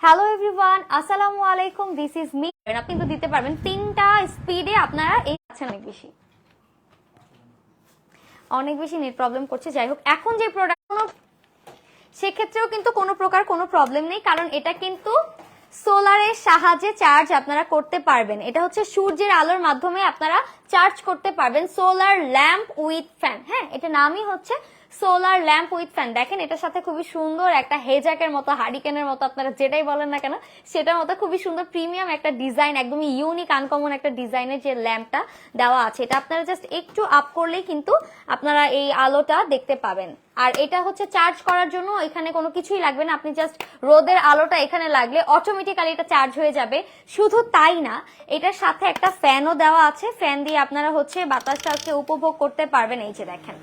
Hello everyone, আসসালামু আলাইকুম। This is me. আপনি কিন্তু দিতে পারবেন 3টা স্পিডে। আপনারা এই আছেন অনেক বেশি নেট প্রবলেম করছে। যাই হোক, এখন যে প্রোডাক্ট সেক্ষেত্রেও কিন্তু কোনো প্রকার কোনো প্রবলেম নেই, কারণ এটা কিন্তু সোলারের সাহায্যে চার্জ আপনারা করতে পারবেন। এটা হচ্ছে সূর্যের আলোর মাধ্যমে আপনারা চার্জ করতে পারবেন। Solar lamp with fan. হ্যাঁ, এটা নামই হচ্ছে সোলার ল্যাম্প উইথ ফ্যান। দেখেন, এটার সাথে খুবই সুন্দর একটা হেজাকের মতো, হারিকেনের মতো, আপনারা যেটাই বলেন না কেন সেটার মতো খুবই সুন্দর প্রিমিয়াম একটা ডিজাইন, একদমই ইউনিক আনকমন একটা ডিজাইনের যে ল্যাম্পটা দেওয়া আছে, এটা আপনারা জাস্ট একটু আপ করলেই কিন্তু আপনারা এই আলোটা দেখতে পাবেন। আর এটা হচ্ছে চার্জ করার জন্য এখানে কোনো কিছুই লাগবে না, আপনি জাস্ট রোদের আলোটা এখানে লাগলে অটোমেটিক্যালি এটা চার্জ হয়ে যাবে। শুধু তাই না, এটার সাথে একটা ফ্যানও দেওয়া আছে। ফ্যান দিয়ে আপনারা হচ্ছে বাতাসটাকে উপভোগ করতে পারবেন। এই যে দেখেন,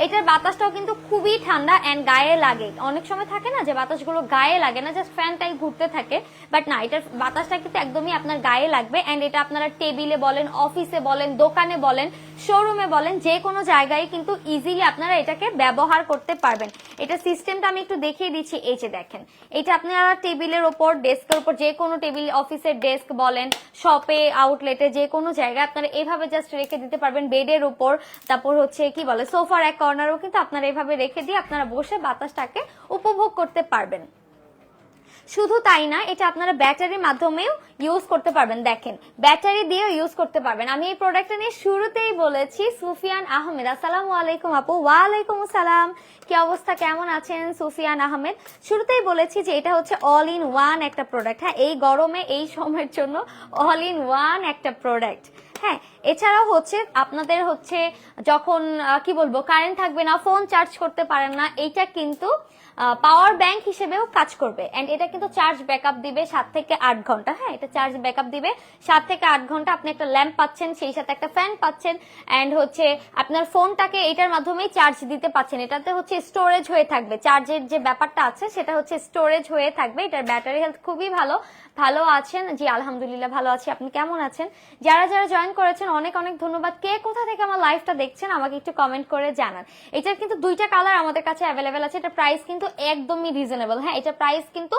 এটার বাতাসটাও কিন্তু খুবই ঠান্ডা এন্ড গায়ে লাগে। অনেক সময় থাকে না যে বাতাসগুলো গায়ে লাগে না, জাস্ট ফ্যানটাই ঘুরতে থাকে, বাট না, এটার বাতাসটা কিন্তু একদমই আপনার গায়ে লাগবে। এন্ড এটা আপনারা টেবিলে বলেন, অফিসে বলেন, দোকানে বলেন, শোরুমে বলেন, যে কোনো জায়গায় কিন্তু ইজিলি আপনারা এটাকে ব্যবহার করতে পারবেন। এটা সিস্টেমটা আমি একটু দেখিয়ে দিচ্ছি। এই যে দেখেন, এটা আপনারা টেবিলের ওপর, ডেস্কের উপর, যে কোনো টেবিল, অফিসের ডেস্ক বলেন, শপে, আউটলেটে, যে কোনো জায়গায় আপনারা এইভাবে জাস্ট রেখে দিতে পারবেন। বেডের উপর, তারপর হচ্ছে কি বলে সোফার এক কর্নারও কিন্তু আপনারা এইভাবে রেখে দিয়ে আপনারা বসে বাতাসটাকে উপভোগ করতে পারবেন। শুধু তাই না, এটা আপনারা ব্যাটারির মাধ্যমেও ইউজ করতে পারবেন। দেখেন, ব্যাটারি দিয়েও ইউজ করতে পারবেন। আমি এই প্রোডাক্টটা নিয়ে শুরুতেই বলেছি। সুফিয়ান আহমেদ, আসসালামু আলাইকুম আপু। ওয়ালাইকুম আসসালাম, কি অবস্থা, কেমন আছেন সুফিয়ান আহমেদ? শুরুতেই বলেছি যে এটা হচ্ছে অল ইন ওয়ান একটা প্রোডাক্ট। হ্যাঁ, এই গরমে এই সময়ের জন্য অল ইন ওয়ান একটা প্রোডাক্ট। হ্যাঁ, এছাড়াও হচ্ছে আপনাদের হচ্ছে যখন কি বলবো কারেন্ট থাকবে না, ফোন চার্জ করতে পারেন না, এইটা কিন্তু পাওয়ার ব্যাংক হিসেবেও কাজ করবে। এন্ড এটা কিন্তু চার্জ ব্যাকআপ দিবে 7 থেকে 8 ঘন্টা। হ্যাঁ, এটা চার্জ ব্যাকআপ দিবে 7 থেকে 8 ঘন্টা। আপনি একটা ল্যাম্প পাচ্ছেন, সেই সাথে একটা ফ্যান পাচ্ছেন, এন্ড হচ্ছে আপনার ফোনটাকে এটার মাধ্যমেই চার্জ দিতে পাচ্ছেন। এটাতে হচ্ছে স্টোরেজ হয়ে থাকবে, চার্জের যে ব্যাপারটা আছে সেটা হচ্ছে স্টোরেজ হয়ে থাকবে। এটার ব্যাটারি হেলথ খুবই ভালো। ভালো আছেন? জি আলহামদুলিল্লাহ ভালো আছি। আপনি কেমন আছেন? যারা যারা জয়েন করেছেন অনেক অনেক ধন্যবাদ। কে কোথা থেকে আমার লাইভটা দেখছেন আমাকে একটু কমেন্ট করে জানান। এটার কিন্তু 2টা কালার আমাদের কাছে অ্যাভেলেবেল আছে। এটা প্রাইস কিন্তু একদমই রিজনেবল। হ্যাঁ, এটা প্রাইস কিন্তু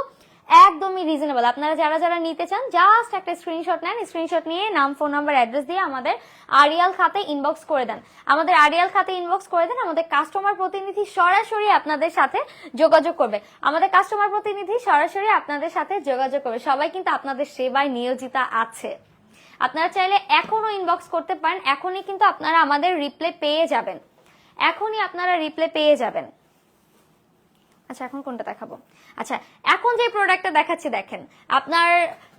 একদমই রিজনেবল। আপনারা যারা যারা নিতে চান জাস্ট একটা স্ক্রিনশট নেন, স্ক্রিনশট নিয়ে নাম, ফোন নাম্বার, অ্যাড্রেস দিয়ে আমাদের আরিয়াল খাতে ইনবক্স করে দেন। আমাদের আরিয়াল খাতে ইনবক্স করে দেন। আমাদের কাস্টমার প্রতিনিধি সরাসরি আপনাদের সাথে যোগাযোগ করবে। আমাদের কাস্টমার প্রতিনিধি সরাসরি আপনাদের সাথে যোগাযোগ করবে। সবাই কিন্তু আপনাদের সেবায় নিয়োজিত আছে। আপনারা চাইলে এখনো ইনবক্স করতে পারেন। এখনই কিন্তু আপনারা আমাদের রিপ্লাই পেয়ে যাবেন। এখনই আপনারা রিপ্লাই পেয়ে যাবেন। আচ্ছা, এখন কোনটা দেখাবো? আচ্ছা, এখন যে প্রোডাক্টটা দেখাচ্ছি দেখেন, আপনার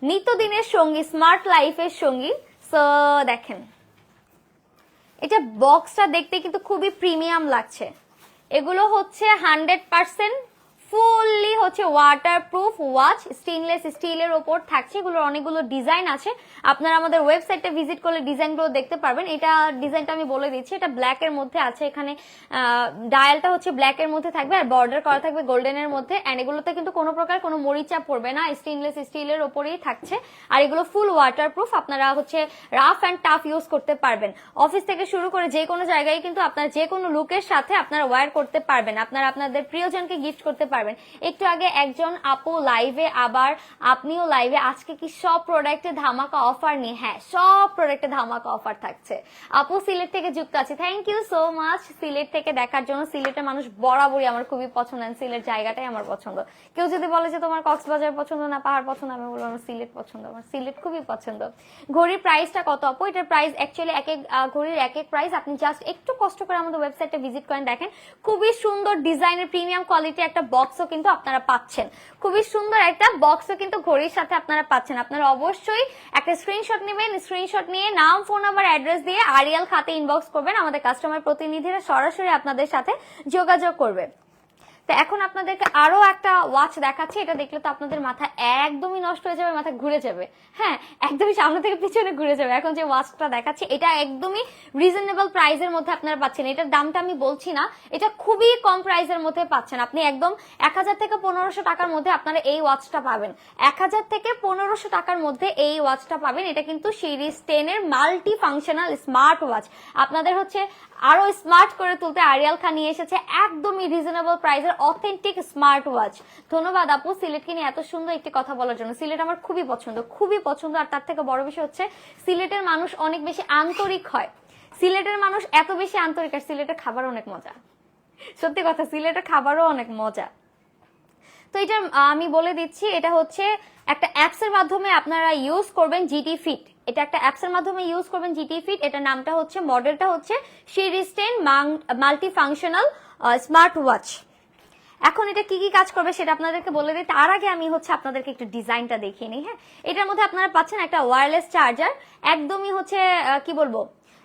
নিত্যদিনের সঙ্গী, স্মার্ট লাইফের সঙ্গী। সো দেখেন, এটা বক্সটা দেখতে কিন্তু খুবই প্রিমিয়াম লাগছে। এগুলো হচ্ছে 100% ফুললি হচ্ছে ওয়াটারপ্রুফ ওয়াচ, স্টেনলেস স্টিলের ওপর থাকছে। এগুলোর অনেকগুলো ডিজাইন আছে। আপনারা আমাদের ওয়েবসাইটে ভিজিট করলে ডিজাইনগুলো দেখতে পারবেন। এটা ডিজাইনটা আমি বলে দিচ্ছি, এটা ব্ল্যাক এর মধ্যে আছে। এখানে ডায়ালটা হচ্ছে ব্ল্যাক এর মধ্যে থাকবে আর বর্ডার করা থাকবে গোল্ডেনের মধ্যে। এন্ড এগুলোতে কিন্তু কোনো প্রকার কোনো মরিচা পড়বে না, স্টেনলেস স্টিলের ওপরেই থাকছে। আর এগুলো ফুল ওয়াটারপ্রুফ। আপনারা হচ্ছে রাফ এন্ড টাফ ইউজ করতে পারবেন। অফিস থেকে শুরু করে যে কোনো জায়গায় কিন্তু আপনার যে কোনো লুকের সাথে আপনারা ওয়্যার করতে পারবেন। আপনারা আপনাদের প্রিয়জনকে গিফট করতে পারবেন। একটু আগে একজন আপু লাইভে, আবার আপনিও লাইভে, আজকে কি সব প্রোডাক্টে ধামাকা অফার নিয়ে? হ্যাঁ, সব প্রোডাক্টে ধামাকা অফার থাকছে। আপু সিলেট থেকে যুক্ত আছে, thank you so much Sylhet থেকে দেখার জন্য। সিলেটের মানুষ বরাবরই আমার খুবই পছন্দ, সিলেট জায়গাটাই আমার পছন্দ। কেউ যদি বলে যে তোমার কক্সবাজার পছন্দ না পাহাড় পছন্দ, আমি বলবো আমার সিলেট পছন্দ, আমার সিলেট খুবই পছন্দ। ঘড়ির প্রাইসটা কত আপু? এটার প্রাইস অ্যাকচুয়ালি এক এক ঘড়ির এক এক প্রাইস। আপনি জাস্ট একটু কষ্ট করে আমাদের ওয়েবসাইটে ভিজিট করেন, দেখেন খুবই সুন্দর ডিজাইনের প্রিমিয়াম কোয়ালিটি একটা বক্সও কিন্তু আপনারা পাচ্ছেন। খুবই সুন্দর একটা বক্সও কিন্তু ঘড়ির সাথে আপনারা পাচ্ছেন। আপনারা অবশ্যই একটা স্ক্রিনশট নেবেন, স্ক্রিনশট নিয়ে নাম, ফোন নাম্বার, অ্যাড্রেস দিয়ে আরিয়াল খাতে ইনবক্স করবেন। আমাদের কাস্টমার প্রতিনিধিরা সরাসরি আপনাদের সাথে যোগাযোগ করবে। তো এখন আপনাদেরকে আরো একটা ওয়াচ দেখাচ্ছি। এটা দেখলে তো আপনাদের মাথা একদমই নষ্ট হয়ে যাবে, মাথা ঘুরে যাবে। হ্যাঁ, একদমই সামনে থেকে পিছনে ঘুরে যাবে। এখন যে ওয়াচটা দেখাচ্ছি এটা একদমই রিজনেবল প্রাইসের মধ্যে আপনারা পাচ্ছেন। এটার দামটা আমি বলছি না, এটা খুবই কম প্রাইসের মধ্যে পাচ্ছেন। আপনি একদম 1000 থেকে 1500 টাকার মধ্যে আপনারা এই ওয়াচটা পাবেন। 1000 থেকে 1500 টাকার মধ্যে এই ওয়াচটা পাবেন। এটা কিন্তু সিরিজ 10 এর মাল্টি ফাংশনাল স্মার্ট ওয়াচ। আপনাদের হচ্ছে আরো স্মার্ট করে তুলতে আরিয়াল খান নিয়ে এসেছে একদমই রিজনেবল প্রাইসের অথেন্টিক স্মার্ট ওয়াচ। ধন্যবাদ আপু সিলেটকে নিয়ে এত সুন্দর একটি কথা বলার জন্য। সিলেট আমার খুবই পছন্দ, আর তার থেকে বড় বিষয় হচ্ছে সিলেটের মানুষ অনেক বেশি আন্তরিক হয়। সিলেটের মানুষ এত বেশি আন্তরিক, আর সিলেটের খাবার অনেক মজা। সত্যি কথা, সিলেটের খাবারও অনেক মজা। তো এটা আমি বলে দিচ্ছি, এটা হচ্ছে একটা অ্যাপস এর মাধ্যমে আপনারা ইউজ করবেন জিটি ফিট। এটা একটা অ্যাপস এর মাধ্যমে ইউজ করবেন জিটি ফিট। এটা নামটা হচ্ছে, মডেলটা হচ্ছে series 10 multi functional smart watch. এখন এটা কি কি কাজ করবে সেটা আপনাদেরকে বলে দিই। তার আগে আমি হচ্ছে আপনাদেরকে একটু ডিজাইনটা দেখিয়ে নিই। হ্যাঁ, এটার মধ্যে আপনারা পাচ্ছেন একটা ওয়্যারলেস চার্জার, একদমই হচ্ছে কি বলবো,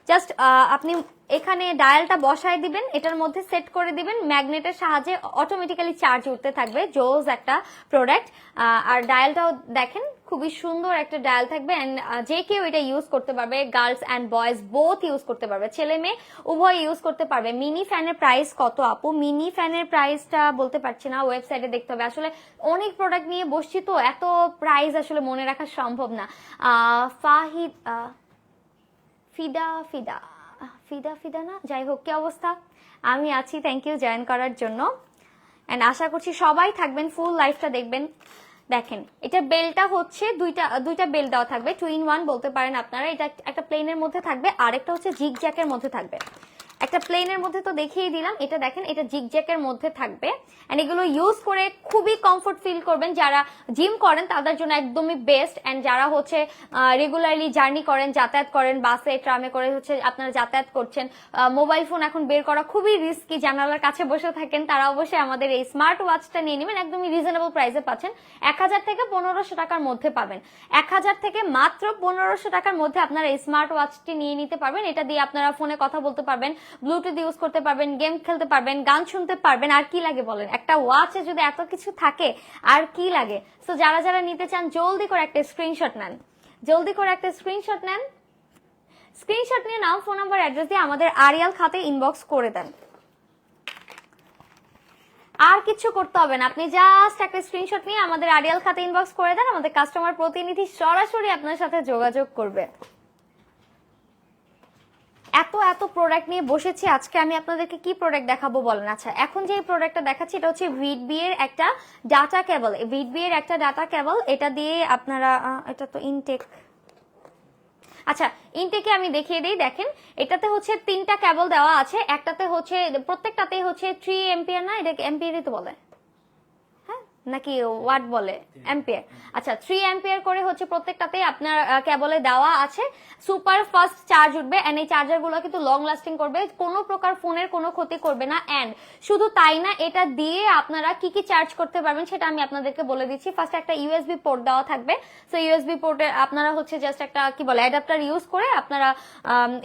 জাস্ট আপনি এখানে ডায়ালটা বসায় দিবেন, এটার মধ্যে সেট করে দিবেন, ম্যাগনেটের সাহায্যে অটোমেটিক্যালি চার্জ উঠতে থাকবে। জোস একটা প্রোডাক্ট। আর ডায়ালটাও দেখেন খুবই সুন্দর একটা ডায়াল থাকবে, এন্ড যে কেউ এটা ইউজ করতে পারবে, girls and boys both use করতে পারবে, ছেলে মেয়ে উভয় ইউজ করতে পারবে। মিনি ফ্যানের প্রাইস কত আপু? মিনি ফ্যানের প্রাইসটা বলতে পারছি না, ওয়েবসাইটে দেখতে হবে। আসলে অনেক প্রোডাক্ট নিয়ে বসছি তো, এত প্রাইস আসলে মনে রাখা সম্ভব না। ফিদা না, যাই হোক, কি অবস্থা? আমি আছি, থ্যাংক ইউ জয়েন করার জন্য, এন্ড আশা করছি সবাই থাকবেন, ফুল লাইফটা দেখবেন। দেখেন এটা বেলটা হচ্ছে দুইটা বেল দেওয়া থাকবে, 2 in 1 বলতে পারেন আপনারা। এটা একটা প্লেনের মধ্যে থাকবে, আরেকটা হচ্ছে জিগ জ্যাকের মধ্যে থাকবে। একটা প্লেনের মধ্যে তো দেখিয়ে দিলাম, এটা দেখেন এটা জিগ জ্যাকের মধ্যে থাকবে। এন্ড এগুলো ইউজ করে খুবই কমফোর্ট ফিল করবেন। যারা জিম করেন তাদের জন্য একদমই বেস্ট, এন্ড যারা হচ্ছে রেগুলারলি জার্নি করেন, যাতায়াত করেন, বাসে ট্রামে করে হচ্ছে আপনারা যাতায়াত করছেন, মোবাইল ফোন এখন বের করা খুবই রিস্কি, জানালার কাছে বসে থাকেন, তারা অবশ্যই আমাদের এই স্মার্ট ওয়াচটা নিয়ে নেবেন। একদমই রিজনেবল প্রাইসে পাচ্ছেন, 1000 থেকে 1500 টাকার মধ্যে পাবেন। 1000 থেকে মাত্র 1500 টাকার মধ্যে আপনারা এই স্মার্ট ওয়াচটি নিয়ে নিতে পারবেন। এটা দিয়ে আপনারা ফোনে কথা বলতে পারবেন, ব্লুটুথ ইউজ করতে পারবেন, গেম খেলতে পারবেন, গান শুনতে পারবেন। আর কি লাগে বলেন? একটা ওয়াচে যদি এত কিছু থাকে আর কি লাগে? সো যারা যারা নিতে চান জলদি করে একটা স্ক্রিনশট নেন, স্ক্রিনশট নিয়ে নাম, ফোন নাম্বার, অ্যাড্রেস দিয়ে আমাদের আরিয়াল খাতে ইনবক্স করে দেন। আর কিছু করতে হবে না, আপনি জাস্ট একটা স্ক্রিনশট নিয়ে আমাদের আরিয়াল খাতে ইনবক্স করে দেন, আমাদের কাস্টমার প্রতিনিধি সরাসরি আপনার সাথে যোগাযোগ করবে। এত প্রোডাক্ট নিয়ে বসেছি আজকে, আমি আপনাদেরকে কি প্রোডাক্ট দেখাবো বলেন? আচ্ছা, এখন যে প্রোডাক্টটা দেখাচ্ছি এটা হচ্ছে ভিডবি এর একটা ডাটা কেবল। এটা দিয়ে আপনারা, এটা তো ইনটেক, আচ্ছা ইনটেকে আমি দেখিয়ে দিই। দেখেন এটাতে হচ্ছে 3টা কেবল দেওয়া আছে, একটাতে হচ্ছে, প্রত্যেকটাতেই হচ্ছে 3 এম্পিয়ার, না এটাকে এম্পিয়ারই তো বলে, নাকি ওয়াট বলে? অ্যাম্পিয়ার। আচ্ছা 3 অ্যাম্পিয়ার করে হচ্ছে প্রত্যেকটাতে আপনার কেবলে দেওয়া আছে। সুপার ফাস্ট চার্জ উঠবে, এন্ড এই চার্জার গুলো কিন্তু লং লাস্টিং করবে, কোনো প্রকার ফোনের কোনো ক্ষতি করবে না। এন্ড শুধু তাই না, এটা দিয়ে আপনারা কি কি চার্জ করতে পারবেন সেটা আমি আপনাদেরকে বলে দিচ্ছি। ফার্স্ট একটা ইউএসবি পোর্ট দেওয়া থাকবে। সো ইউএসবি পোর্টে আপনারা হচ্ছে জাস্ট একটা কি বলে অ্যাডাপ্টার ইউজ করে আপনারা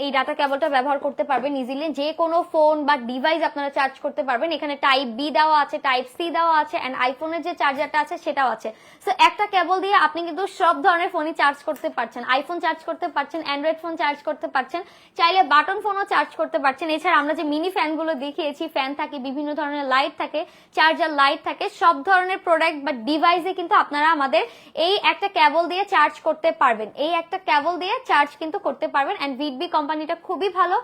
এই ডাটা কেবলটা ব্যবহার করতে পারবেন ইজিলি। যে কোনো ফোন বা ডিভাইস আপনারা চার্জ করতে পারবেন। এখানে টাইপ বি দেওয়া আছে, টাইপ সি দেওয়া আছে, এন্ড আইফোনের যে চার্জারটা আছে সেটাও আছে। সো একটা কেবল দিয়ে আপনি কিন্তু সব ধরনের ফোনই চার্জ করতে পারছেন। আইফোন চার্জ করতে পারছেন, অ্যান্ড্রয়েড ফোন চার্জ করতে পারছেন, চাইলে বাটন ফোনও চার্জ করতে পারছেন। এছাড়া আমরা যে মিনি ফ্যানগুলো দেখিয়েছি, ফ্যান থাকে, বিভিন্ন ধরনের লাইট থাকে, চার্জার লাইট থাকে, সব ধরনের প্রোডাক্ট বা ডিভাইসে কিন্তু আপনারা আমাদের এই একটা কেবল দিয়ে চার্জ করতে পারবেন। এন্ড ভিডবি কোম্পানিটা খুবই ভালো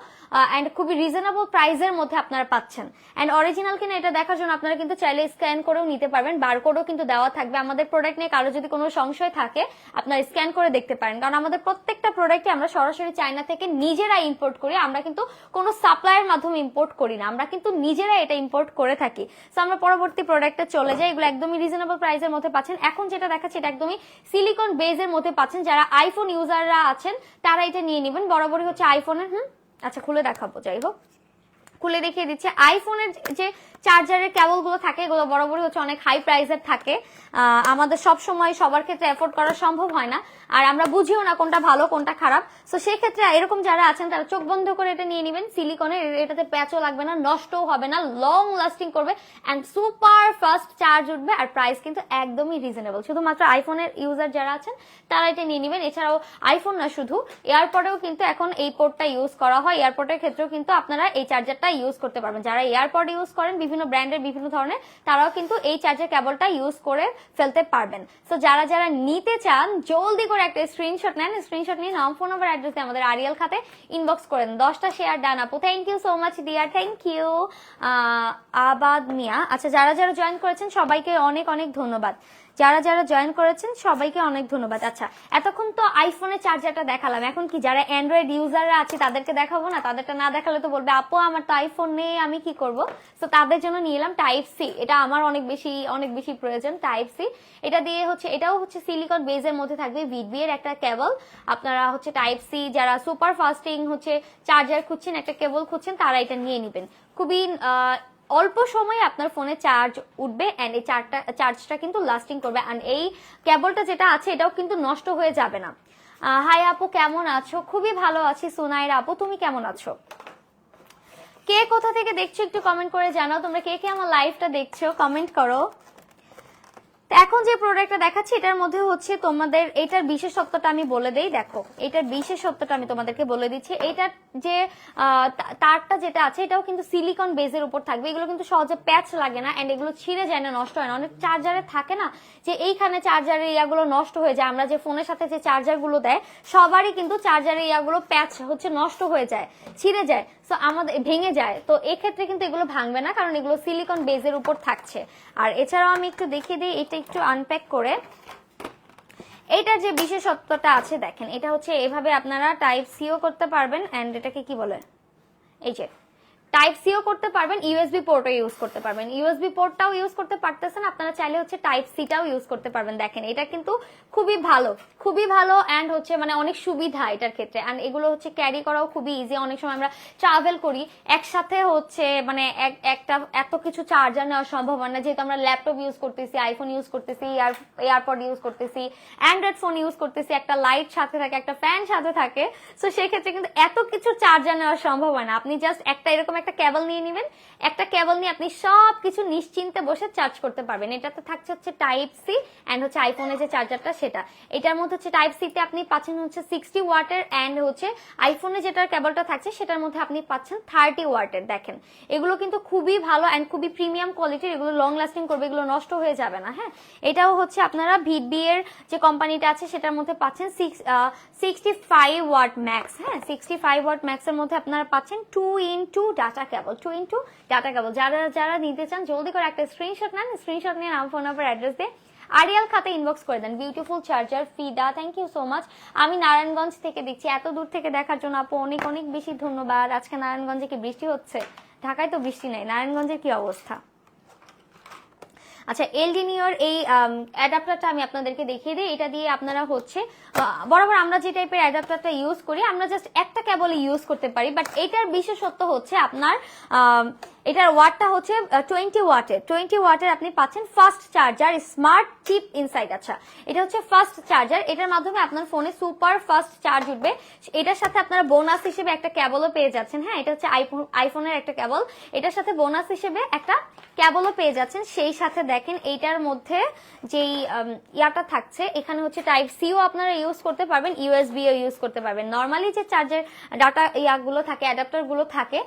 এন্ড খুবই রিজনেবল প্রাইসের মধ্যে আপনারা পাচ্ছেন। এন্ড অরিজিনাল কিনা এটা দেখার জন্য আপনারা কিন্তু চাইলে স্ক্যান করেও নিতে পারবেন, বারকোডও কিন্তু দেওয়া থাকবে। আমাদের প্রোডাক্ট নিয়ে কারো যদি কোনো সংশয় থাকে আপনারা স্ক্যান করে দেখতে পারেন, কারণ আমাদের প্রত্যেকটা প্রোডাক্টে আমরা সরাসরি চায়না থেকে নিজেরা ইম্পোর্ট করি। আমরা কিন্তু কোনো সাপ্লাইয়ের মাধ্যমে ইম্পোর্ট করি না, আমরা কিন্তু নিজেরা এটা ইম্পোর্ট করে থাকি। সো আমরা পরবর্তী প্রোডাক্টে চলে যাই। এগুলো একদমই রিজনেবল প্রাইসের মধ্যে পাচ্ছেন। এখন যেটা দেখাচ্ছি এটা একদমই সিলিকন বেজের মধ্যে পাচ্ছেন। যারা আইফোন ইউজাররা আছেন তারা এটা নিয়ে নেবেন। বরাবরই হচ্ছে আইফোনের আচ্ছা খুলে দেখাবো, যাই হোক খুলে দেখিয়ে দিচ্ছে। আইফোনের যে চার্জারের কেবল গুলো থাকে এগুলো বরাবরই হচ্ছে অনেক হাই প্রাইসের থাকে। আমাদের সব সময় সবার ক্ষেত্রে এফোর্ড করা সম্ভব হয় না, আর আমরা বুঝিও না কোনটা ভালো কোনটা খারাপ। সো সেই ক্ষেত্রে এরকম যারা আছেন তারা চোখ বন্ধ করে এটা নিয়ে নেবেন। সিলিকনের, এটাতে প্যাচও লাগবে না, নষ্টও হবে না, লং লাস্টিং করবে এন্ড সুপার ফাস্ট চার্জ উঠবে। আর প্রাইস কিন্তু একদমই রিজনেবল। শুধুমাত্র আইফোনের ইউজার যারা আছেন তারা এটা নিয়ে নেবেন। এছাড়াও আইফোন না, শুধু এয়ারপডেও কিন্তু এখন এই পোর্টটা ইউজ করা হয়। এয়ারপডের ক্ষেত্রেও কিন্তু আপনারা এই চার্জারটা ইউজ করতে পারবেন। যারা এয়ারপড ইউজ করেন বিভিন্ন ব্র্যান্ডের বিভিন্ন ধরনের, তারাও কিন্তু এই চার্জার কেবলটা ইউজ করে ফেলতে পারবেন। সো যারা যারা নিতে চান জলদি করে একটা স্ক্রিনশট নেন, স্ক্রিনশট নিয়ে নাম, ফোন নাম্বার, অ্যাড্রেস দিয়ে আমাদের আরিয়াল খাতে ইনবক্স করেন। 10টা শেয়ার ডান আপু, thank you so much dear, thank you Abad Miah. আচ্ছা, যারা যারা জয়েন করেছেন সবাইকে অনেক অনেক ধন্যবাদ, যারা যারা জয়েন করেছেন সবাইকে অনেক ধন্যবাদ। আচ্ছা, এতক্ষণ তো আইফোনের চার্জারটা দেখালাম, এখন কি যারা অ্যান্ড্রয়েড ইউজাররা আছে তাদেরকে দেখাবো না? তাদেরটা না দেখালে তো বলবে আপু আমার তো আইফোন নেই, আমি কি করব? তো তাদের জন্য নিয়ে এলাম টাইপ সি, এটা আমার অনেক বেশি প্রয়োজন। টাইপ সি, এটা দিয়ে হচ্ছে, এটাও হচ্ছে সিলিকন বেজের মধ্যে থাকবে, ভিডবি এর একটা কেবল। আপনারা হচ্ছে টাইপ সি যারা সুপার ফাস্টিং হচ্ছে চার্জার খুঁজছেন, একটা কেবল খুঁজছেন, তারা এটা নিয়ে নেবেন। খুবই অল্প সময়ে আপনার ফোনে চার্জ উঠবে এন্ড এই চার্জটা কিন্তু লাস্টিং করবে। এন্ড এই কেবলটা যেটা আছে এটাও কিন্তু নষ্ট হয়ে যাবে না। হাই আপু, কেমন আছো? খুবই ভালো আছি। সুনাইরা আপু, তুমি কেমন আছো? কে কোথা থেকে দেখছো একটু কমেন্ট করে জানাও। তোমরা কে কে আমার লাইভটা দেখছো কমেন্ট করো। এখন যে প্রোডাক্টটা দেখাচ্ছি এটার মধ্যে হচ্ছে তোমাদের এটার বিশেষত্বটা আমি বলে দেই। দেখো, এটার বিশেষত্বটা আমি তোমাদেরকে বলে দিচ্ছি। এটার যে তারটা যেটা আছে এটাও কিন্তু সিলিকন বেজের উপর থাকবে। এগুলো কিন্তু সহজে প্যাচ লাগে না এন্ড এগুলো ছিঁড়ে যায় না, নষ্ট হয় না। অনেক চার্জারে থাকে না যে এইখানে চার্জারের ইয়াগুলো নষ্ট হয়ে যায়, আমরা যে ফোনের সাথে যে চার্জার গুলো দেয় সবারই কিন্তু চার্জারের ইয়াগুলো প্যাচ হচ্ছে নষ্ট হয়ে যায়, ছিঁড়ে যায়, তো আমাদের ভেঙে যায়। তো এক্ষেত্রে কিন্তু এগুলো ভাঙবে না, কারণ এগুলো সিলিকন বেজের উপর থাকছে। আর এছাড়াও আমি একটু দেখিয়ে দিই, এটা একটু আনপ্যাক করে। এইটার যে বিশেষত্বটা আছে দেখেন, এটা হচ্ছে এভাবে আপনারা টাইপ সিও করতে পারবেন এন্ড এটাকে কি বলে, এই যে টাইপ সিও করতে পারবেন, ইউএসবি পোর্টও ইউজ করতে পারবেন। ইউএসবি পোর্টটাও ইউজ করতে পারতেছেন আপনারা, চাইলে হচ্ছে টাইপ সিটাও ইউজ করতে পারবেন। দেখেন এটা কিন্তু খুবই ভালো এন্ড হচ্ছে মানে অনেক সুবিধা এটার ক্ষেত্রে। এন্ড এগুলো হচ্ছে ক্যারি করাও খুবই ইজি। অনেক সময় আমরা ট্রাভেল করি, একসাথে হচ্ছে মানে একটা এত কিছু চার্জার নেওয়া সম্ভব হয় না, যেহেতু আমরা ল্যাপটপ ইউজ করতেছি, আইফোন ইউজ করতেছি, এয়ারপড ইউজ করতেছি, অ্যান্ড্রয়েড ফোন ইউজ করতেছি, একটা লাইট সাথে থাকে, একটা ফ্যান সাথে থাকে। তো সেক্ষেত্রে কিন্তু এত কিছু চার্জার নেওয়া সম্ভব হয় না। আপনি জাস্ট একটা এরকম একটা কেবল নিয়ে নেবেন, একটা কেবল নিয়ে আপনি সবকিছু নিশ্চিন্তে বসে চার্জ করতে পারবেন। এটাতে থাকছে হচ্ছে টাইপ সি এন্ড হচ্ছে আইফোনের যে চার্জারটা সেটা। এটার মধ্যে হচ্ছে টাইপ সি তে আপনি পাচ্ছেন হচ্ছে 60 ওয়াটের এন্ড হচ্ছে আইফোনে যেটার কেবলটা থাকছে সেটার মধ্যে আপনি পাচ্ছেন 30 ওয়াটের। দেখেন এগুলো কিন্তু খুবই ভালো এন্ড খুবই প্রিমিয়াম কোয়ালিটির, এগুলো লং লাস্টিং করবে, এগুলো নষ্ট হয়ে যাবে না। হ্যাঁ, এটাও হচ্ছে আপনারা ভিডবি এর যে কোম্পানিটা আছে সেটার মধ্যে পাচ্ছেন 65 ওয়াট ম্যাক্স। হ্যাঁ, 65 ওয়াট ম্যাক্স এর মধ্যে আপনারা পাচ্ছেন 2x2 data cable, 2x2 data cable. যারা যারা নিতে চান জলদি করে একটা স্ক্রিনশট নেন, স্ক্রিনশট নিয়ে নাম, ফোন নাম্বার, অ্যাড্রেস দিয়ে আরিয়াল খাতে ইনবক্স করে দেন। বিউটিফুল চার্জার ফিডা, থ্যাংক ইউ সো মাচ। আমি নারায়ণগঞ্জ থেকে দেখছি, এত দূর থেকে দেখার জন্য আপু অনেক অনেক বেশি ধন্যবাদ। আজকে নারায়ণগঞ্জে কি বৃষ্টি হচ্ছে? ঢাকায় তো বৃষ্টি নেই, নারায়ণগঞ্জের কি অবস্থা? আচ্ছা, এলডিনিওর এই অ্যাডাপ্টারটা আমি আপনাদেরকে দেখিয়ে দিই। এটা দিয়ে আপনারা হচ্ছে বরাবর আমরা যে টাইপের অ্যাডাপ্টারটা ইউজ করি আমরা জাস্ট একটা কেবল ইউজ করতে পারি, বাট এটার বিশেষত্ব হচ্ছে আপনার এটার ওয়াটটা হচ্ছে 20 ওয়াটের আপনি পাচ্ছেন fast charger, smart chip inside. আচ্ছা, এটা হচ্ছে ফাস্ট চার্জার, এটার মাধ্যমে আপনার ফোনে সুপার ফাস্ট চার্জ উঠবে। এটার সাথে আপনারা বোনাস হিসেবে একটা কেবলও পেয়ে যাচ্ছেন। হ্যাঁ, এটা হচ্ছে আইফোনের একটা কেবল, এটার সাথে বোনাস হিসেবে একটা কেবলও পেয়ে যাচ্ছেন। সেই সাথে দেখেন এইটার মধ্যে যেই ইয়াটা থাকছে, এখানে হচ্ছে টাইপ সিও আপনারা ইউজ করতে পারবেন, ইউএসবিও ইউজ করতে পারবেন। নর্মালি যে চার্জার ডাটা ইয়াগুলো থাকে, অ্যাডাপ্টার গুলো থাকে,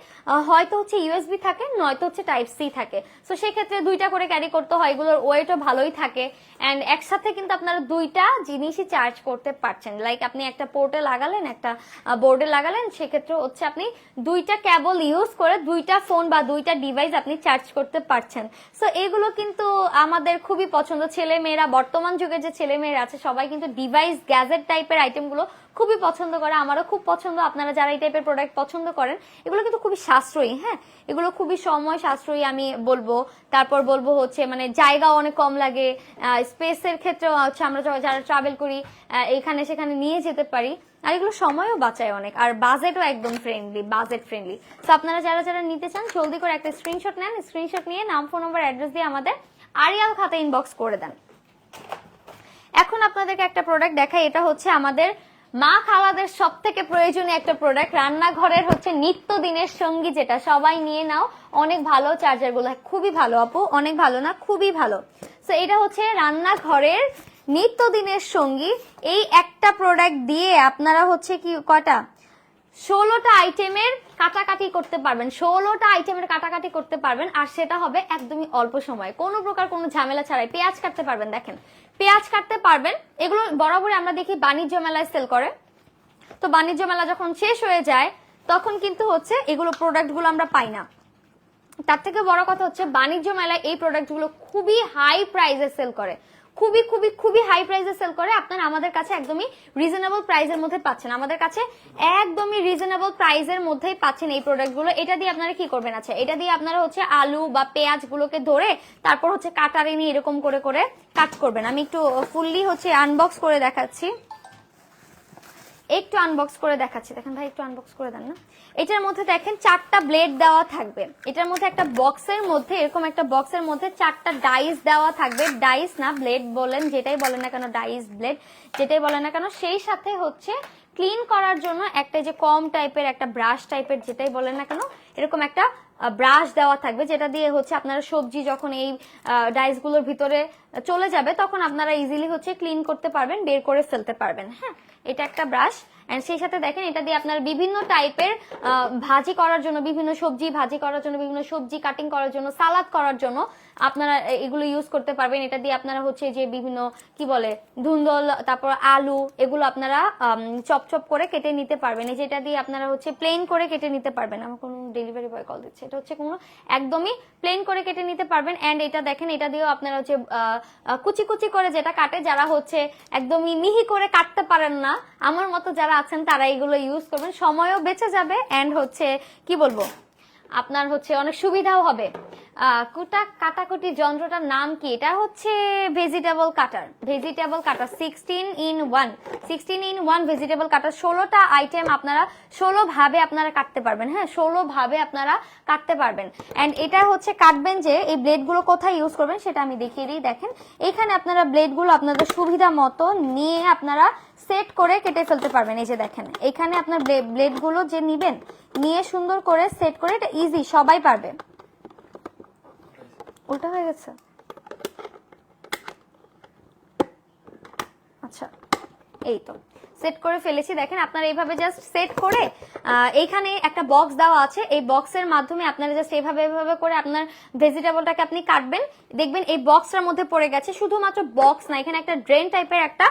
হয়তো হচ্ছে ইউএসবি থাকে, নয়তো হচ্ছে টাইপ সি থাকে। তো সেক্ষেত্রে দুইটা করে ক্যারি করতে হয়, এগুলোর ওয়েটও ভালোই থাকে এন্ড একসাথে কিন্তু আপনারা দুইটা জিনিসই চার্জ করতে পারছেন। লাইক আপনি একটা পোর্টে লাগালেন, একটা বোর্ডে লাগালেন, সেক্ষেত্রে হচ্ছে আপনি দুইটা কেবল ইউজ করে দুইটা ফোন বা দুইটা ডিভাইস আপনি চার্জ করতে পারছেন। সো এগুলো কিন্তু আমাদের খুবই পছন্দ। ছেলে মেয়েরা, বর্তমান যুগের যে ছেলে মেয়েরা আছে সবাই কিন্তু ডিভাইস গ্যাজেট টাইপের আইটেমগুলো খুবই পছন্দ করে, আমারও খুব পছন্দ। আপনারা যারা এই টাইপের প্রোডাক্ট পছন্দ করেন, এগুলো কিন্তু খুবই সাশ্রয়ী। হ্যাঁ, এগুলো খুবই সময় সাশ্রয়ী আমি বলবো। তারপর বলবো হচ্ছে মানে জায়গা অনেক কম লাগে, স্পেসের ক্ষেত্রে হচ্ছে আমরা যারা ট্রাভেল করি এখানে সেখানে নিয়ে যেতে পারি, আর এগুলো সময়ও বাঁচায় অনেক, আর বাজেটও একদম বাজেট ফ্রেন্ডলি। তো আপনারা যারা যারা নিতে চান জলদি করে একটা স্ক্রিনশট নেন, স্ক্রিনশট নিয়ে নাম, ফোন নাম্বার, অ্যাড্রেস দিয়ে আমাদের আরিয়াল খাতা ইনবক্স করে দেন। এখন আপনাদেরকে একটা প্রোডাক্ট দেখাই, এটা হচ্ছে আমাদের মা খালাদের সব থেকে প্রয়োজনীয় একটা প্রোডাক্ট, রান্নাঘরের হচ্ছে নিত্যদিনের সঙ্গী, যেটা সবাই নিয়ে নাও। অনেক ভালো চার্জার গুলো, খুবই ভালো আপু, অনেক ভালো না, খুবই ভালো। তো এটা হচ্ছে রান্নাঘরের নিত্যদিনের সঙ্গী। এই একটা প্রোডাক্ট দিয়ে আপনারা হচ্ছে কি কটা 16টা আইটেমের কাটাকাটি করতে পারবেন, 16টা আইটেমের কাটাকাটি করতে পারবেন, আর সেটা হবে একদমই অল্প সময়, কোনো প্রকার কোনো ঝামেলা ছাড়াই। পেঁয়াজ কাটতে পারবেন, দেখেন পেঁয়াজ কাটতে পারবেন। এগুলো বরাবরই আমরা দেখি বাণিজ্য মেলায় সেল করে, তো বাণিজ্য মেলা যখন শেষ হয়ে যায় তখন কিন্তু হচ্ছে এগুলো প্রোডাক্টগুলো আমরা পাই না। তার থেকে বড় কথা হচ্ছে বাণিজ্য মেলায় এই প্রোডাক্টগুলো খুবই হাই প্রাইসে সেল করে, খুবই খুবই খুবই হাই প্রাইসে সেল করে। আপনারা আমাদের কাছে একদমই রিজনেবল প্রাইসের মধ্যে পাচ্ছেন, আমাদের কাছে একদমই রিজনেবল প্রাইসের মধ্যেই পাচ্ছেন এই প্রোডাক্টগুলো। এটা দিয়ে আপনারা কি করবেন, আচ্ছা এটা দিয়ে আপনারা হচ্ছে আলু বা পেঁয়াজ গুলোকে ধরে তারপর হচ্ছে কাটারে নিয়ে এরকম করে করে কাট করবেন। আমি একটু ফুললি হচ্ছে আনবক্স করে দেখাচ্ছি, একটু আনবক্স করে দেখাচ্ছি। দেখেন ভাই একটু আনবক্স করে দেন না। এটার মধ্যে দেখেন 4টা ব্লেড দেওয়া থাকবে, এটার মধ্যে একটা বক্সের মধ্যে, এরকম একটা বক্সের মধ্যে 4টা ডাইস দেওয়া থাকবে, ডাইস না ব্লেড বলেন, যেটাই বলেন না কেন, ডাইস ব্লেড যেটাই বলেন না কেন। সেই সাথে হচ্ছে ক্লিন করার জন্য একটা যে কম টাইপের একটা ব্রাশ টাইপের যেটাই বলেন না কেন, এরকম একটা ব্রাশ দেওয়া থাকবে, যেটা দিয়ে হচ্ছে আপনারা সবজি যখন এই ডাইস গুলোর ভিতরে চলে যাবে তখন আপনারা ইজিলি হচ্ছে ক্লিন করতে পারবেন, বের করে ফেলতে পারবেন। হ্যাঁ, এটা একটা ব্রাশ। এন্ড সেই সাথে দেখেন এটা দিয়ে আপনারা বিভিন্ন টাইপের ভাজি করার জন্য, বিভিন্ন সবজি ভাজি করার জন্য, বিভিন্ন সবজি কাটিং করার জন্য, সালাদ করার জন্য আপনারা এগুলো ইউজ করতে পারবেন। এটা দিয়ে আপনারা হচ্ছে যে বিভিন্ন কি বলে ধুন্দল, তারপর আলু, এগুলো আপনারা চপ চপ করে কেটে নিতে পারবেন। এই যেটা দিয়ে আপনারা হচ্ছে প্লেন করে কেটে নিতে পারবেন। আমার কোনো ডেলিভারি বয় কল দিচ্ছে, এটা হচ্ছে কোনো একদমই প্লেন করে কেটে নিতে পারবেন। এন্ড এটা দেখেন এটা দিয়েও আপনারা হচ্ছে কুচি কুচি করে যেটা কাটে, যারা হচ্ছে একদমই মিহি করে কাটতে পারেন না আমার মতো যারা আছেন তারা এগুলো ইউজ করবেন, সময়ও বেঁচে যাবে এন্ড হচ্ছে কি বলবো আপনার হচ্ছে অনেক সুবিধাও হবে। কাটাকুটি যন্ত্রটার নাম কি? এটা হচ্ছে ভেজিটেবল কাটার, ভেজিটেবল কাটার 16-in-1 ভেজিটেবল কাটার। 16টা আইটেম আপনারা 16 ভাবে আপনারা কাটতে পারবেন। হ্যাঁ, 16 ভাবে আপনারা কাটতে পারবেন। এন্ড এটা হচ্ছে কাটবেন যে এই ব্লেড গুলো কোথায় ইউজ করবেন সেটা আমি দেখিয়ে দিই। দেখেন এখানে আপনারা ব্লেড গুলো আপনাদের সুবিধা মতো নিয়ে আপনারা সেট করে কেটে ফেলতে পারবেন। এই যে দেখেন এখানে আপনার ব্লেড গুলো যে নিবেন, নিয়ে সুন্দর করে সেট করে, এটা ইজি, সবাই পারবে। উল্টা হয়ে গেছে, আচ্ছা এই তো সেট করে ফেলেছি। দেখেন আপনারা এইভাবে জাস্ট সেট করে এইখানে একটা বক্স দেওয়া আছে, এই বক্সের মাধ্যমে আপনারা জাস্ট এইভাবে এইভাবে করে আপনার ভেজিটেবলটাকে আপনি কাটবেন। দেখবেন এই বক্সটার মধ্যে পড়ে গেছে, শুধুমাত্র বক্স না, এখানে একটা ড্রেন টাইপের একটা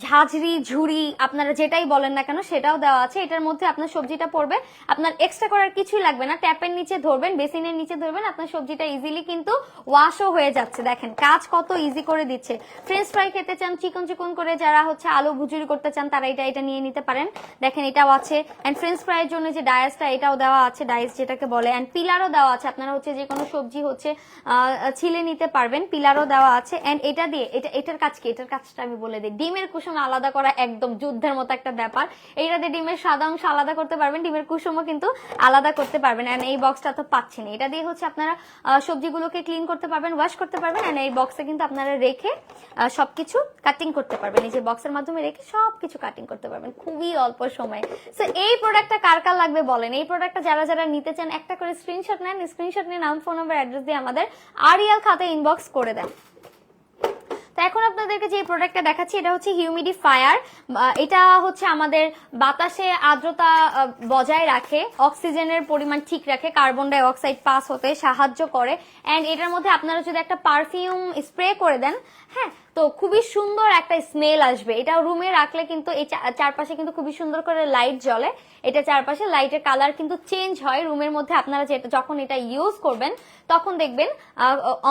ঝাঁঝরি ঝুড়ি আপনারা যেটাই বলেন না কেন সেটাও দেওয়া আছে। এটার মধ্যে আপনার সবজিটা পড়বে, আপনার এক্সট্রা করার কিছুই লাগবে না। ট্যাপের নিচে ধরবেন, বেসিনের নিচে ধরবেন, আপনার সবজিটা ইজিলি কিন্তু ওয়াশও হয়ে যাচ্ছে। দেখেন কাজ কত ইজি করে দিচ্ছে। ফ্রেঞ্চ ফ্রাই খেতে চান চিকন চিকন করে, যারা হচ্ছে আলু ভুজুরি করতে চান তারা এটা নিয়ে নিতে পারেন। দেখেন এটাও আছে। এন্ড ফ্রেঞ্চ ফ্রাইয়ের জন্য যে ডায়াসটা এটাও দেওয়া আছে, ডাইস যেটাকে বলে। এন্ড পিলারও দেওয়া আছে, আপনারা হচ্ছে যে কোনো সবজি হচ্ছে ছিলে নিতে পারবেন, পিলারও দেওয়া আছে। এন্ড এটা দিয়ে এটার কাজ কি, এটার কাজটা আমি বলে দিই। ডিমের কুসুম আলাদা করা একদম যুদ্ধের মতো একটা ব্যাপার। এইটা দিয়ে ডিমের সাদা অংশ আলাদা করতে পারবেন, ডিমের কুসুমও কিন্তু আলাদা করতে পারবেন। এন্ড এই বক্সটা তো পাচ্ছেন, এটা দিয়ে হচ্ছে আপনারা সবজিগুলোকে ক্লিন করতে পারবেন, ওয়াশ করতে পারবেন। এন্ড এই বক্সে কিন্তু আপনারা রেখে সবকিছু কাটিং করতে পারবেন। এই যে বক্সের মাধ্যমে রেখে সবকিছু কাটিং করতে পারবেন খুবই অল্প সময়ে। সো এই প্রোডাক্টটা কার কার লাগবে বলেন? এই প্রোডাক্টটা যারা যারা নিতে চান একটা করে স্ক্রিনশট নেন, স্ক্রিনশট নিয়ে নাম, ফোন নাম্বার, অ্যাড্রেস দিয়ে আমাদের আরিয়াল খাতায় ইনবক্স করে দেন। তো এখন আপনাদেরকে যে প্রোডাক্টটা দেখাচ্ছি এটা হচ্ছে হিউমিডিফায়ার। এটা হচ্ছে আমাদের বাতাসে আর্দ্রতা বজায় রাখে, অক্সিজেনের পরিমাণ ঠিক রাখে, কার্বন ডাই অক্সাইড পাস হতে সাহায্য করে। এন্ড এটার মধ্যে আপনারা যদি একটা পারফিউম স্প্রে করে দেন, হ্যাঁ, তো খুবই সুন্দর একটা স্মেল আসবে। এটা রুমে রাখলে কিন্তু এই চারপাশে কিন্তু খুবই সুন্দর করে লাইট জ্বলে, এটা চারপাশে লাইটের কালার কিন্তু চেঞ্জ হয় রুমের মধ্যে। আপনারা যখন এটা ইউজ করবেন তখন দেখবেন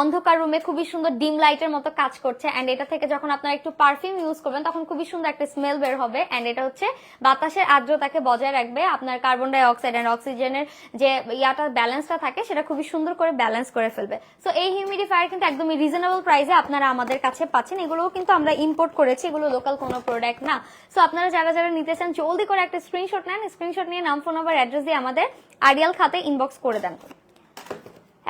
অন্ধকার রুমে খুবই সুন্দর ডিম লাইটের মতো কাজ করছে। এন্ড এটা থেকে যখন আপনারা একটু পারফিউম ইউজ করবেন তখন খুবই সুন্দর একটা স্মেল বের হবে। এন্ড এটা হচ্ছে বাতাসের আর্দ্রতাকে বজায় রাখবে, আপনার কার্বন ডাই অক্সাইড এন্ড অক্সিজেনের যে ইয়াটা ব্যালেন্সটা থাকে সেটা খুবই সুন্দর করে ব্যালেন্স করে ফেলবে। সো এই হিউমিডিফায়ার কিন্তু একদমই রিজনেবল প্রাইসে আপনারা আমাদের কাছে পাচ্ছেন। এগুলোও কিন্তু আমরা ইম্পোর্ট করেছি, এগুলো লোকাল কোনো প্রোডাক্ট না। সো আপনারা যারা যারা নিতে চান জলদি করে একটা স্ক্রিনশট নেন, স্ক্রিনশট নিয়ে নাম, ফোন নাম্বার, অ্যাড্রেস দিয়ে আমাদের আরিয়াল খাতে ইনবক্স করে দেন।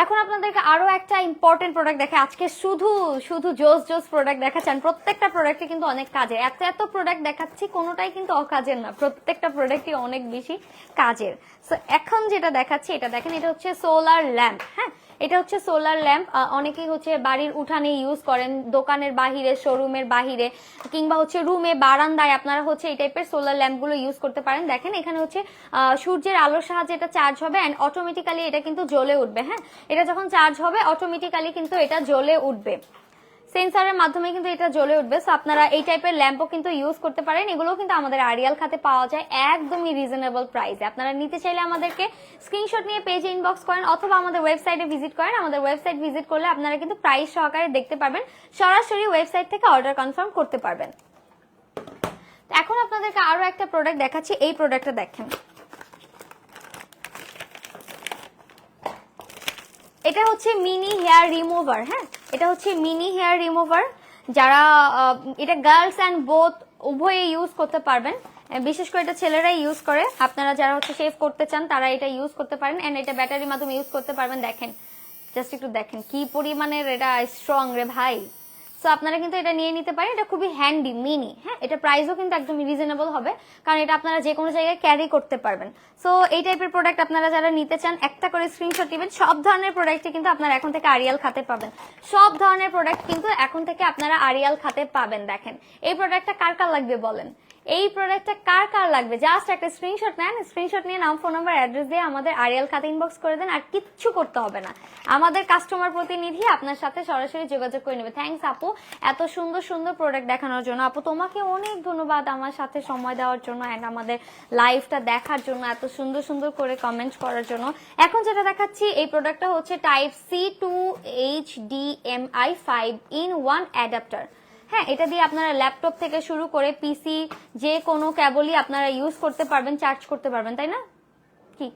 এখন আপনাদেরকে আরো একটা ইম্পর্টেন্ট প্রোডাক্ট দেখে, আজকে শুধু শুধু জোস জোস প্রোডাক্ট দেখাচ্ছেন, প্রত্যেকটা প্রোডাক্টই কিন্তু অনেক কাজের। এত প্রোডাক্ট দেখাচ্ছি কোনোটাই কিন্তু অকাজের না, প্রত্যেকটা প্রোডাক্টই অনেক বেশি কাজের। সো এখন যেটা দেখাচ্ছি এটা দেখেন, এটা হচ্ছে সোলার ল্যাম্প। হ্যাঁ, এটা হচ্ছে সোলার ল্যাম্প, অনেকেই হচ্ছে বাড়ির উঠানে ইউজ করেন, দোকানের বাহিরে, শোরুমের বাহিরে, কিংবা হচ্ছে রুমে, বারান্দায় আপনারা হচ্ছে এই টাইপের সোলার ল্যাম্প গুলো ইউজ করতে পারেন। দেখেন এখানে হচ্ছে সূর্যের আলোর সাহায্যে এটা চার্জ হবে এন্ড অটোমেটিক্যালি এটা কিন্তু জ্বলে উঠবে। হ্যাঁ, এটা যখন চার্জ হবে অটোমেটিক্যালি কিন্তু এটা জ্বলে উঠবে, সেন্সারের মাধ্যমে কিন্তু এটা জ্বলে উঠবে। সো আপনারা এই টাইপের ল্যাম্পও কিন্তু ইউজ করতে পারেন। এগুলো কিন্তু আমাদের আরিয়াল খাতে পাওয়া যায় একদমই রিজনেবল প্রাইসে। আপনারা নিতে চাইলে আমাদেরকে স্ক্রিনশট নিয়ে পেজে ইনবক্স করেন অথবা আমাদের ওয়েবসাইটে ভিজিট করেন। আমাদের ওয়েবসাইট ভিজিট করলে আপনারা কিন্তু প্রাইস সহকারে দেখতে পারবেন, সরাসরি ওয়েবসাইট থেকে অর্ডার কনফার্ম করতে পারবেন। এখন আপনাদেরকে আরো একটা প্রোডাক্ট দেখাচ্ছি, এই প্রোডাক্টটা দেখেন। এটা হচ্ছে মিনি হেয়ার রিমুভার। হ্যাঁ, এটা হচ্ছে মিনি হেয়ার রিমুভার, যারা এটা গার্লস অ্যান্ড বোথ উভয়ে ইউজ করতে পারবেন, বিশেষ করে এটা ছেলেরাই ইউজ করে। আপনারা যারা হচ্ছে শেভ করতে চান তারা এটা ইউজ করতে পারেন এন্ড এটা ব্যাটারির মাধ্যমে ইউজ করতে পারবেন। দেখেন, জাস্ট একটু দেখেন কি পরিমাণের এটা স্ট্রং রে ভাই। সো আপনারা কিন্তু এটা নিয়ে নিতে পারেন, এটা খুবই হ্যান্ডি মিনি। হ্যাঁ, এটা প্রাইসও কিন্তু একদম রিজনেবল হবে, কারণ এটা আপনারা যে কোনো জায়গায় ক্যারি করতে পারবেন। সো এই টাইপের প্রোডাক্ট আপনারা যারা নিতে চান একটা করে স্ক্রিনশট দিবেন। সব ধরনের প্রোডাক্টই কিন্তু আপনারা এখন থেকে আরিয়াল খাতে পাবেন, সব ধরনের প্রোডাক্ট কিন্তু এখন থেকে আপনারা আরিয়াল খাতে পাবেন। দেখেন এই প্রোডাক্টটা কার কার লাগবে বলেন, এই প্রোডাক্টটা কার কার লাগবে? জাস্ট একটা স্ক্রিনশট নেন, স্ক্রিনশট নিয়ে নাম, ফোন নাম্বার, অ্যাড্রেস দিয়ে আমাদের আরিয়াল খাতে ইনবক্স করে দেন, আর কিচ্ছু করতে হবে না। আমাদের কাস্টমার প্রতিনিধি আপনার সাথে সরাসরি যোগাযোগ করে নেবে। থ্যাংকস আপু এত সুন্দর সুন্দর প্রোডাক্ট দেখানোর জন্য। আপু তোমাকে অনেক ধন্যবাদ আমার সাথে সময় দেওয়ার জন্য এন্ড আমাদের লাইভটা দেখার জন্য, এত সুন্দর সুন্দর করে কমেন্ট করার জন্য। এখন যেটা দেখাচ্ছি এই প্রোডাক্টটা হচ্ছে type C to HDMI 5-in-1 adapter. হ্যাঁ, এটা দিয়ে আপনারা ল্যাপটপ থেকে শুরু করে পিসি যে কোনো কেবলই আপনারা ইউজ করতে পারবেন, চার্জ করতে পারবেন, তাই না? কি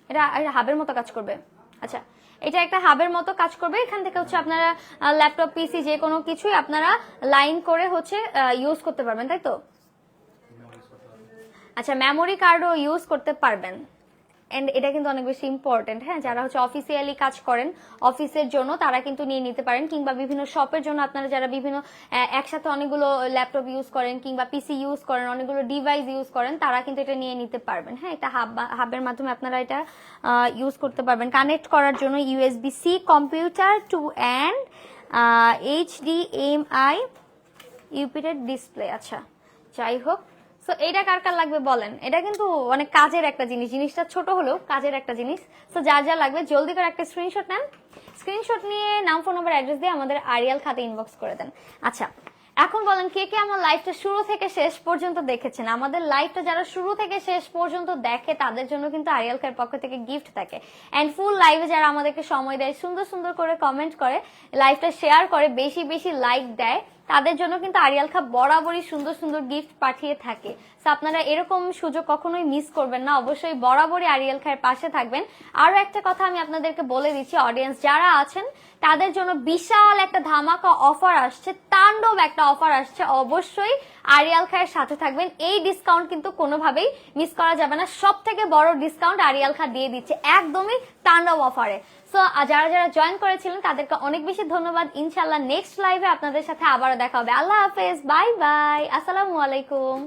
এটা হাবের মতো কাজ করবে? আচ্ছা, এটা একটা হাবের মতো কাজ করবে। এখান থেকে হচ্ছে আপনারা ল্যাপটপ, পিসি যে কোনো কিছুই আপনারা লাইন করে হচ্ছে ইউজ করতে পারবেন, তাই তো? আচ্ছা, মেমোরি কার্ডও ইউজ করতে পারবেন এন্ড এটা কিন্তু অনেক বেশি ইম্পর্টেন্ট। হ্যাঁ, যারা হচ্ছে অফিসিয়ালি কাজ করেন অফিসের জন্য তারা কিন্তু নিয়ে নিতে পারেন, কিংবা বিভিন্ন শপের জন্য আপনারা যারা বিভিন্ন একসাথে অনেকগুলো ল্যাপটপ ইউজ করেন কিংবা পিসি ইউজ করেন, অনেকগুলো ডিভাইস ইউজ করেন, তারা কিন্তু এটা নিয়ে নিতে পারবেন। হ্যাঁ, এটা হাবের মাধ্যমে আপনারা এটা ইউজ করতে পারবেন। কানেক্ট করার জন্য USB-C computer two and HDMI updated display. আচ্ছা, যাই হোক, সো এটা কার কার লাগবে বলেন? এটা কিন্তু অনেক কাজের একটা জিনিস, জিনিসটা ছোট হলেও কাজের একটা জিনিস। সো যা যা লাগবে জলদি করে একটা স্ক্রিনশট নেন, স্ক্রিনশট নিয়ে নাম, ফোন নাম্বার, অ্যাড্রেস দিয়ে আমাদের আরিয়াল খাতে ইনবক্স করে দেন। আচ্ছা, এখন বলেন কে কে আমার লাইফটা শুরু থেকে শেষ পর্যন্ত দেখেছেন? আমাদের লাইফটা যারা শুরু থেকে শেষ পর্যন্ত দেখে তাদের জন্য কিন্তু আরিয়াল খায়ের পক্ষ থেকে গিফট থাকে এন্ড ফুল লাইভে যারা আমাদেরকে সময় দেয়, সুন্দর সুন্দর করে কমেন্ট করে, লাইভটা শেয়ার করে, বেশি বেশি লাইক দেয়, তাদের জন্য কিন্তু আরিয়াল খা বরাবরই সুন্দর সুন্দর গিফট পাঠিয়ে থাকে। সো আপনারা এরকম সুযোগ কখনোই মিস করবেন না, অবশ্যই বরাবরই আরিয়াল খায়ের পাশে থাকবেন। আরো একটা কথা আমি আপনাদেরকে বলে দিচ্ছি, অডিয়েন্স যারা আছেন তাদের জন্য বিশাল একটা ধামাকা অফার আসছে, তাণ্ডব একটা অফার আসছে। অবশ্যই আরিয়াল খায়ের সাথে থাকবেন, এই ডিসকাউন্ট কিন্তু কোনোভাবেই মিস করা যাবে না। সব থেকে বড় ডিসকাউন্ট আরিয়াল খা দিয়ে দিচ্ছে একদমই তাণ্ডব অফারে। সো যারা যারা জয়েন করেছিলেন তাদেরকে অনেক বেশি ধন্যবাদ। ইনশাল্লাহ নেক্সট লাইভে আপনাদের সাথে আবারও দেখা হবে। আল্লাহ হাফেজ, বাই বাই, আসসালামু আলাইকুম।